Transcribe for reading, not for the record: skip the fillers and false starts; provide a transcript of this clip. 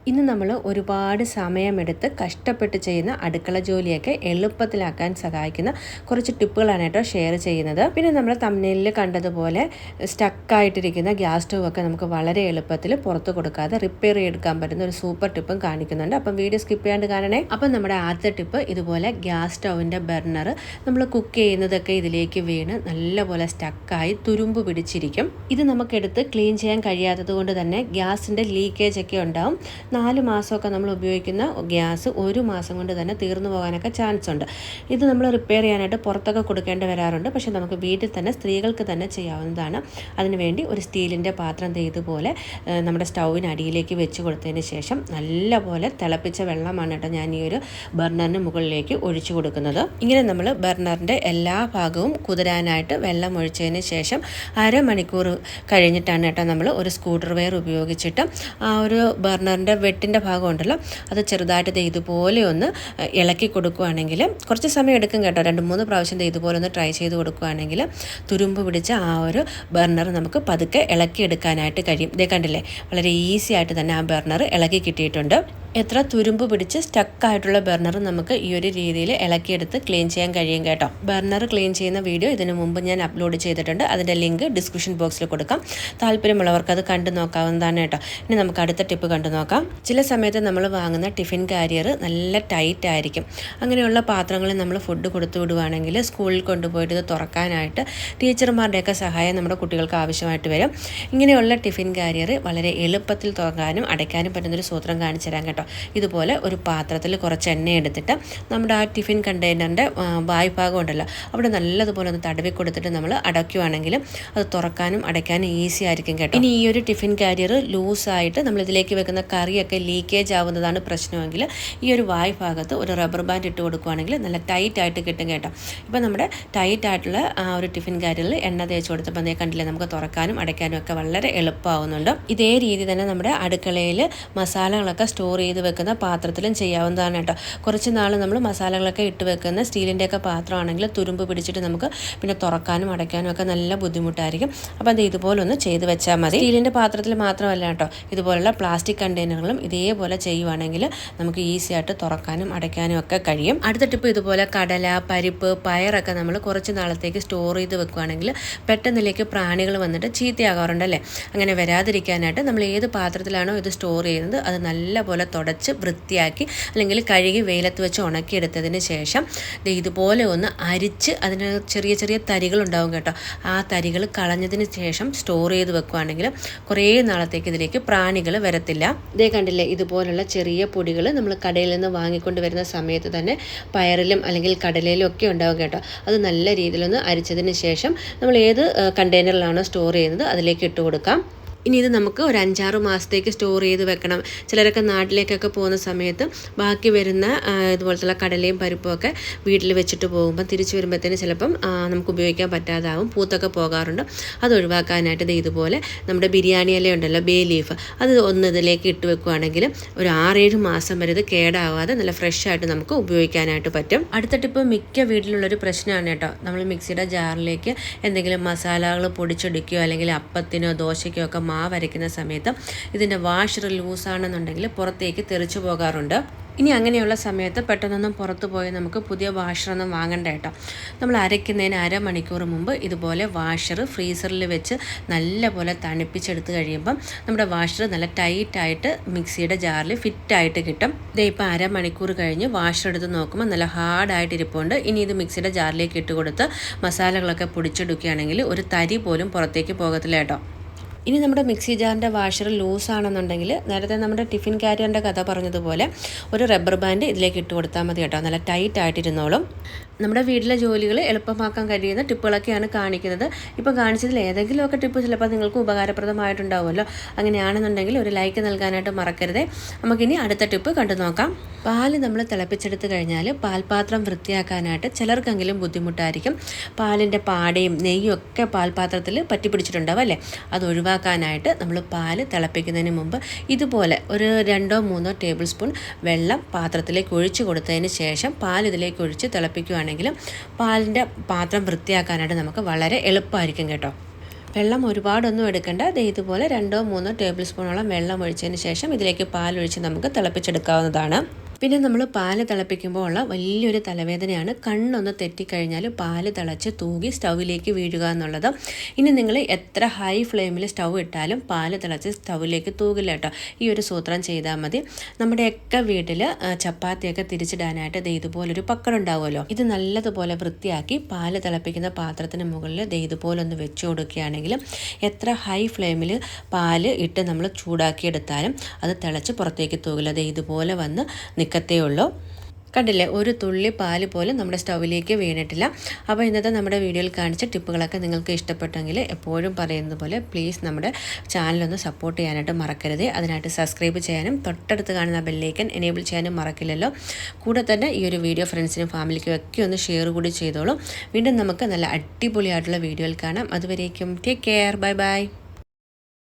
ഇന്ന് നമ്മൾ ഒരുപാട് സമയമെടുത്ത് കഷ്ടപ്പെട്ട് ചെയ്യുന്ന അടുക്കള ജോലിയൊക്കെ എളുപ്പത്തിലാക്കാൻ സഹായിക്കുന്ന കുറച്ച് ടിപ്പുകളാണ് കേട്ടോ ഷെയർ ചെയ്യുന്നത്. പിന്നെ നമ്മൾ തംബ്നെയിലിൽ കണ്ടതുപോലെ സ്റ്റക്കായിട്ടിരിക്കുന്ന ഗ്യാസ് സ്റ്റവ് ഒക്കെ നമുക്ക് വളരെ എളുപ്പത്തിൽ പുറത്ത് കൊടുക്കാതെ റിപ്പയർ ചെയ്തെടുക്കാൻ പറ്റുന്ന ഒരു സൂപ്പർ ടിപ്പും കാണിക്കുന്നുണ്ട്. അപ്പം വീഡിയോ സ്കിപ്പ് ചെയ്യാണ്ട് കാണണേ. അപ്പം നമ്മുടെ ആദ്യത്തെ ടിപ്പ്, ഇതുപോലെ ഗ്യാസ് സ്റ്റൗവിൻ്റെ ബർണർ നമ്മൾ കുക്ക് ചെയ്യുന്നതൊക്കെ ഇതിലേക്ക് വീണ് നല്ലപോലെ സ്റ്റക്കായി തുരുമ്പ് പിടിച്ചിരിക്കും. ഇത് നമുക്കെടുത്ത് ക്ലീൻ ചെയ്യാൻ കഴിയാത്തത് കൊണ്ട് തന്നെ ഗ്യാസിൻ്റെ ലീക്കേജ് ഒക്കെ ഉണ്ടാവും. 4 മാസമൊക്കെ നമ്മൾ ഉപയോഗിക്കുന്ന ഗ്യാസ് 1 മാസം കൊണ്ട് തന്നെ തീർന്നു പോകാനൊക്കെ ചാൻസ് ഉണ്ട്. ഇത് നമ്മൾ റിപ്പയർ ചെയ്യാനായിട്ട് പുറത്തൊക്കെ കൊടുക്കേണ്ടി വരാറുണ്ട്. പക്ഷേ നമുക്ക് വീട്ടിൽ തന്നെ സ്ത്രീകൾക്ക് തന്നെ ചെയ്യാവുന്നതാണ്. അതിനുവേണ്ടി ഒരു സ്റ്റീലിൻ്റെ പാത്രം ഇതുപോലെ നമ്മുടെ സ്റ്റൗവിന് അടിയിലേക്ക് വെച്ച് കൊടുത്തതിന് ശേഷം നല്ലപോലെ തിളപ്പിച്ച വെള്ളമാണ് കേട്ടോ ഞാൻ ഈ ഒരു ബർണറിന് മുകളിലേക്ക് ഒഴിച്ചു കൊടുക്കുന്നത്. ഇങ്ങനെ നമ്മൾ ബർണറിൻ്റെ എല്ലാ ഭാഗവും കുതിരാനായിട്ട് വെള്ളം ഒഴിച്ചതിന് ശേഷം അരമണിക്കൂർ കഴിഞ്ഞിട്ടാണ് കേട്ടോ നമ്മൾ ഒരു സ്ക്രൂ ഡ്രൈവർ ഉപയോഗിച്ചിട്ട് ആ ഒരു ബർണറിൻ്റെ വെട്ടിൻ്റെ ഭാഗം ഉണ്ടല്ലോ അത് ചെറുതായിട്ട് ഇതുപോലെ ഒന്ന് ഇളക്കി കൊടുക്കുകയാണെങ്കിൽ കുറച്ച് സമയം എടുക്കും കേട്ടോ. 2-3 പ്രാവശ്യം ഇതുപോലെ ഒന്ന് ട്രൈ ചെയ്ത് കൊടുക്കുകയാണെങ്കിൽ തുരുമ്പ് പിടിച്ച ആ ഒരു ബർണർ നമുക്ക് പതുക്കെ ഇളക്കിയെടുക്കാനായിട്ട് കഴിയും. ഇതേ കണ്ടില്ലേ, വളരെ ഈസി ആയിട്ട് തന്നെ ആ ബർണർ ഇളക്കി കിട്ടിയിട്ടുണ്ട്. എത്ര തുരുമ്പ് പിടിച്ച് സ്റ്റക്കായിട്ടുള്ള ബർണർ നമുക്ക് ഈ ഒരു രീതിയിൽ ഇളക്കിയെടുത്ത് ക്ലീൻ ചെയ്യാൻ കഴിയും കേട്ടോ. ബർണർ ക്ലീൻ ചെയ്യുന്ന വീഡിയോ ഇതിനു മുമ്പ് ഞാൻ അപ്ലോഡ് ചെയ്തിട്ടുണ്ട്. അതിൻ്റെ ലിങ്ക് ഡിസ്ക്രിപ്ഷൻ ബോക്സിൽ കൊടുക്കാം. താല്പര്യമുള്ളവർക്ക് അത് കണ്ടു നോക്കാവുന്നതാണ് കേട്ടോ. ഇനി നമുക്ക് അടുത്ത ടിപ്പ് കണ്ടു നോക്കാം. ചില സമയത്ത് നമ്മൾ വാങ്ങുന്ന ടിഫിൻ കാരിയർ നല്ല ടൈറ്റ് ആയിരിക്കും. അങ്ങനെയുള്ള പാത്രങ്ങളിൽ നമ്മൾ ഫുഡ് കൊടുത്തു വിടുവാണെങ്കിൽ സ്കൂളിൽ കൊണ്ടുപോയിട്ട് ഇത് തുറക്കാനായിട്ട് ടീച്ചർമാരുടെയൊക്കെ സഹായം നമ്മുടെ കുട്ടികൾക്ക് ആവശ്യമായിട്ട് വരും. ഇങ്ങനെയുള്ള ടിഫിൻ കാരിയർ വളരെ എളുപ്പത്തിൽ തുറക്കാനും അടയ്ക്കാനും പറ്റുന്നൊരു സൂത്രം കാണിച്ചു തരാം കേട്ടോ. ഇതുപോലെ ഒരു പാത്രത്തിൽ കുറച്ച് എണ്ണ എടുത്തിട്ട് നമ്മുടെ ആ ടിഫിൻ കണ്ടെയ്നറിൻ്റെ വായ്ഭാഗം ഉണ്ടല്ലോ അവിടെ നല്ലതുപോലെ ഒന്ന് തടവി കൊടുത്തിട്ട് നമ്മൾ അടയ്ക്കുവാണെങ്കിൽ അത് തുറക്കാനും അടയ്ക്കാനും ഈസി ആയിരിക്കും കേട്ടോ. ഇനി ഈ ഒരു ടിഫിൻ കാരിയർ ലൂസായിട്ട് നമ്മൾ ഇതിലേക്ക് വെക്കുന്ന കറിയൊക്കെ ലീക്കേജ് ആവുന്നതാണ് പ്രശ്നമെങ്കിൽ ഈ ഒരു വായ്ഭാഗത്ത് ഒരു റബ്ബർ ബാൻഡ് ഇട്ട് കൊടുക്കുകയാണെങ്കിൽ നല്ല ടൈറ്റ് ആയിട്ട് കിട്ടും കേട്ടോ. ഇപ്പം നമ്മുടെ ടൈറ്റ് ആയിട്ടുള്ള ആ ഒരു ടിഫിൻ കാരിയറിൽ എണ്ണ തേച്ച് കൊടുത്തപ്പോൾ അതേ കണ്ടില്ലേ, നമുക്ക് തുറക്കാനും അടയ്ക്കാനും ഒക്കെ വളരെ എളുപ്പമാവുന്നുണ്ട്. ഇതേ രീതി തന്നെ നമ്മുടെ അടുക്കളയിൽ മസാലകളൊക്കെ സ്റ്റോർ ചെയ്ത് വെക്കുന്ന പാത്രത്തിലും ചെയ്യാവുന്നതാണ് കേട്ടോ. കുറച്ച് നാൾ നമ്മൾ മസാലകളൊക്കെ ഇട്ട് വെക്കുന്ന സ്റ്റീലിൻ്റെയൊക്കെ പാത്രമാണെങ്കിൽ തുരുമ്പ് പിടിച്ചിട്ട് നമുക്ക് പിന്നെ തുറക്കാനും അടയ്ക്കാനും ഒക്കെ നല്ല ബുദ്ധിമുട്ടായിരിക്കും. അപ്പോൾ അത് ഇതുപോലെ ഒന്ന് ചെയ്ത് വെച്ചാൽ മതി. സ്റ്റീലിൻ്റെ പാത്രത്തിൽ മാത്രമല്ല കേട്ടോ, ഇതുപോലുള്ള പ്ലാസ്റ്റിക് കണ്ടെയ്നറുകളും ഇതേപോലെ ചെയ്യുവാണെങ്കിൽ നമുക്ക് ഈസി ആയിട്ട് തുറക്കാനും അടയ്ക്കാനും ഒക്കെ കഴിയും. അടുത്ത ടിപ്പ്, ഇതുപോലെ കടല, പരിപ്പ്, പയറൊക്കെ നമ്മൾ കുറച്ച് നാളത്തേക്ക് സ്റ്റോർ ചെയ്ത് വെക്കുകയാണെങ്കിൽ പെട്ടെന്നിലേക്ക് പ്രാണികൾ വന്നിട്ട് ചീത്തയാകാറുണ്ടല്ലേ. അങ്ങനെ വരാതിരിക്കാനായിട്ട് നമ്മൾ ഏത് പാത്രത്തിലാണോ ഇത് സ്റ്റോർ ചെയ്യുന്നത് അത് നല്ലപോലെ തുടച്ച് വൃത്തിയാക്കി അല്ലെങ്കിൽ കഴുകി വെയിലത്ത് വെച്ച് ഉണക്കിയെടുത്തതിന് ശേഷം ഇതുപോലെ ഒന്ന് അരിച്ച് അതിന് ചെറിയ ചെറിയ തരികളുണ്ടാവും കേട്ടോ. ആ തരികൾ കളഞ്ഞതിന് ശേഷം സ്റ്റോർ ചെയ്ത് വെക്കുകയാണെങ്കിൽ കുറേ നാളത്തേക്ക് ഇതിലേക്ക് പ്രാണികൾ വരത്തില്ല. ഇതേ കണ്ടില്ലേ, ഇതുപോലുള്ള ചെറിയ പൊടികൾ നമ്മൾ കടയിൽ നിന്ന് വാങ്ങിക്കൊണ്ട് വരുന്ന സമയത്ത് തന്നെ പയറിലും അല്ലെങ്കിൽ കടലയിലും ഒക്കെ ഉണ്ടാവും കേട്ടോ. അത് നല്ല രീതിയിലൊന്ന് അരിച്ചതിന് ശേഷം നമ്മൾ ഏത് കണ്ടെയ്നറിലാണോ സ്റ്റോർ ചെയ്യുന്നത് അതിലേക്ക് ഇട്ട് കൊടുക്കാം. ഇനി ഇത് നമുക്ക് ഒരു 5-6 മാസത്തേക്ക് സ്റ്റോർ ചെയ്ത് വെക്കണം. ചിലരൊക്കെ നാട്ടിലേക്കൊക്കെ പോകുന്ന സമയത്ത് ബാക്കി വരുന്ന ഇതുപോലത്തുള്ള കടലയും പരിപ്പും ഒക്കെ വീട്ടിൽ വെച്ചിട്ട് പോകുമ്പോൾ തിരിച്ചു വരുമ്പോഴത്തേന് ചിലപ്പം നമുക്ക് ഉപയോഗിക്കാൻ പറ്റാതാവും, പൂത്തൊക്കെ പോകാറുണ്ട്. അത് ഒഴിവാക്കാനായിട്ട് ഇതുപോലെ നമ്മുടെ ബിരിയാണി ഇല ഉണ്ടല്ലോ, ബേ ലീഫ്, അത് ഒന്ന് ഇതിലേക്ക് ഇട്ട് വെക്കുകയാണെങ്കിൽ ഒരു 6-7 മാസം വരെ ഇത് കേടാവാതെ നല്ല ഫ്രഷ് ആയിട്ട് നമുക്ക് ഉപയോഗിക്കാനായിട്ട് പറ്റും. അടുത്ത ടിപ്പ് മിക്ക വീട്ടിലുള്ളൊരു പ്രശ്നമാണ് കേട്ടോ. നമ്മൾ മിക്സിയുടെ ജാറിലേക്ക് എന്തെങ്കിലും മസാലകൾ പൊടിച്ചെടുക്കുകയോ അല്ലെങ്കിൽ അപ്പത്തിനോ ദോശയ്ക്കോ ഒക്കെ വരയ്ക്കുന്ന സമയത്ത് ഇതിൻ്റെ വാഷർ ലൂസാണെന്നുണ്ടെങ്കിൽ പുറത്തേക്ക് തെറിച്ചു പോകാറുണ്ട്. ഇനി അങ്ങനെയുള്ള സമയത്ത് പെട്ടെന്നൊന്നും പുറത്തു പോയി നമുക്ക് പുതിയ വാഷറൊന്നും വാങ്ങണ്ട കേട്ടോ. നമ്മൾ അരയ്ക്കുന്നതിന് അരമണിക്കൂർ മുമ്പ് ഇതുപോലെ വാഷർ ഫ്രീസറിൽ വെച്ച് നല്ലപോലെ തണുപ്പിച്ചെടുത്ത് കഴിയുമ്പം നമ്മുടെ വാഷർ നല്ല ടൈറ്റായിട്ട് മിക്സിയുടെ ജാറിൽ ഫിറ്റായിട്ട് കിട്ടും. ഇതേ ഇപ്പോൾ അരമണിക്കൂർ കഴിഞ്ഞ് വാഷർ എടുത്ത് നോക്കുമ്പോൾ നല്ല ഹാർഡായിട്ട് ഇരിപ്പുണ്ട്. ഇനി ഇത് മിക്സിയുടെ ജാറിലേക്ക് ഇട്ട് കൊടുത്ത് മസാലകളൊക്കെ പൊടിച്ചെടുക്കുകയാണെങ്കിൽ ഒരു തരി പോലും പുറത്തേക്ക് പോകത്തില്ല കേട്ടോ. ഇനി നമ്മുടെ മിക്സി ജാറിൻ്റെ വാഷർ ലൂസാണെന്നുണ്ടെങ്കിൽ നേരത്തെ നമ്മുടെ ടിഫിൻ കാരിയറിൻ്റെ കഥ പറഞ്ഞതുപോലെ ഒരു റബ്ബർ ബാൻഡ് ഇതിലേക്ക് ഇട്ട് കൊടുത്താൽ മതി കേട്ടോ. നല്ല ടൈറ്റ് ആയിട്ടിരുന്നോളും. നമ്മുടെ വീട്ടിലെ ജോലികൾ എളുപ്പമാക്കാൻ കഴിയുന്ന ടിപ്പുകളൊക്കെയാണ് കാണിക്കുന്നത്. ഇപ്പോൾ കാണിച്ചതിൽ ഏതെങ്കിലുമൊക്കെ ടിപ്പ് ചിലപ്പോൾ നിങ്ങൾക്ക് ഉപകാരപ്രദമായിട്ടുണ്ടാവുമല്ലോ. അങ്ങനെയാണെന്നുണ്ടെങ്കിൽ ഒരു ലൈക്ക് നൽകാനായിട്ട് മറക്കരുതേ. നമുക്കിനി അടുത്ത ടിപ്പ് കണ്ടു നോക്കാം. പാല് നമ്മൾ തിളപ്പിച്ചെടുത്ത് കഴിഞ്ഞാൽ പാൽപാത്രം വൃത്തിയാക്കാനായിട്ട് ചിലർക്കെങ്കിലും ബുദ്ധിമുട്ടായിരിക്കും. പാലിൻ്റെ പാടയും നെയ്യും ഒക്കെ പാൽപാത്രത്തിൽ പറ്റിപ്പിടിച്ചിട്ടുണ്ടാവും അല്ലേ. അത് ഒഴിവാക്കാനായിട്ട് നമ്മൾ പാല് തിളപ്പിക്കുന്നതിന് മുമ്പ് ഇതുപോലെ ഒരു 2-3 ടേബിൾ സ്പൂൺ വെള്ളം പാത്രത്തിലേക്ക് ഒഴിച്ച് കൊടുത്തതിന് ശേഷം പാൽ ഇതിലേക്ക് ഒഴിച്ച് തിളപ്പിക്കുകയാണെങ്കിൽ പാലിൻ്റെ പാത്രം വൃത്തിയാക്കാനായിട്ട് നമുക്ക് വളരെ എളുപ്പമായിരിക്കും കേട്ടോ. വെള്ളം ഒരുപാടൊന്നും എടുക്കേണ്ട. ദേ ഇതുപോലെ 2-3 ടേബിൾ സ്പൂണോളം വെള്ളം ഒഴിച്ചതിന് ശേഷം ഇതിലേക്ക് പാലൊഴിച്ച് നമുക്ക് തിളപ്പിച്ചെടുക്കാവുന്നതാണ്. പിന്നെ നമ്മൾ പാല് തിളപ്പിക്കുമ്പോൾ ഉള്ള വലിയൊരു തലവേദനയാണ് കണ്ണൊന്ന് തെറ്റിക്കഴിഞ്ഞാൽ പാല് തിളച്ച് തൂകി സ്റ്റൗവിലേക്ക് വീഴുക എന്നുള്ളത്. ഇനി നിങ്ങൾ എത്ര ഹൈ ഫ്ലെയിമിൽ സ്റ്റൗ ഇട്ടാലും പാല് തിളച്ച് സ്റ്റൗവിലേക്ക് തൂകില്ല കേട്ടോ. ഈ ഒരു സൂത്രം ചെയ്താൽ മതി. നമ്മുടെയൊക്കെ വീട്ടിൽ ചപ്പാത്തിയൊക്കെ തിരിച്ചിടാനായിട്ട് ദേ ഇതുപോലൊരു പക്കടം ഉണ്ടാവുമല്ലോ. ഇത് നല്ലതുപോലെ വൃത്തിയാക്കി പാല് തിളപ്പിക്കുന്ന പാത്രത്തിന് മുകളിൽ ദേ ഇതുപോലെ ഒന്ന് വെച്ച് കൊടുക്കുകയാണെങ്കിൽ എത്ര ഹൈ ഫ്ലെയിമിൽ പാല് ഇട്ട് നമ്മൾ ചൂടാക്കിയെടുത്താലും അത് തിളച്ച് പുറത്തേക്ക് തൂകില്ല. ദേ ഇതുപോലെ വന്ന് നിൽക്കത്തേ ഉള്ളൂ. കണ്ടില്ലേ, ഒരു തുള്ളി പാല് പോലും നമ്മുടെ സ്റ്റൗവിലേക്ക് വീണിട്ടില്ല. അപ്പോൾ ഇന്നത്തെ നമ്മുടെ വീഡിയോയിൽ കാണിച്ച ടിപ്പുകളൊക്കെ നിങ്ങൾക്ക് ഇഷ്ടപ്പെട്ടെങ്കിൽ എപ്പോഴും പറയുന്നത് പോലെ പ്ലീസ് നമ്മുടെ ചാനലൊന്ന് സപ്പോർട്ട് ചെയ്യാനായിട്ട് മറക്കരുത്. അതിനായിട്ട് സബ്സ്ക്രൈബ് ചെയ്യാനും തൊട്ടടുത്ത് കാണുന്ന ബെല്ലൈക്കൻ എനേബിൾ ചെയ്യാനും മറക്കില്ലല്ലോ. കൂടെ തന്നെ ഈ ഒരു വീഡിയോ ഫ്രണ്ട്സിനും ഫാമിലിക്കും ഒക്കെ ഒന്ന് ഷെയർ കൂടി ചെയ്തോളൂ. വീണ്ടും നമുക്ക് നല്ല അടിപൊളിയായിട്ടുള്ള വീഡിയോയിൽ കാണാം. അതുവരേക്കും ടേക്ക് കെയർ. Bye bye.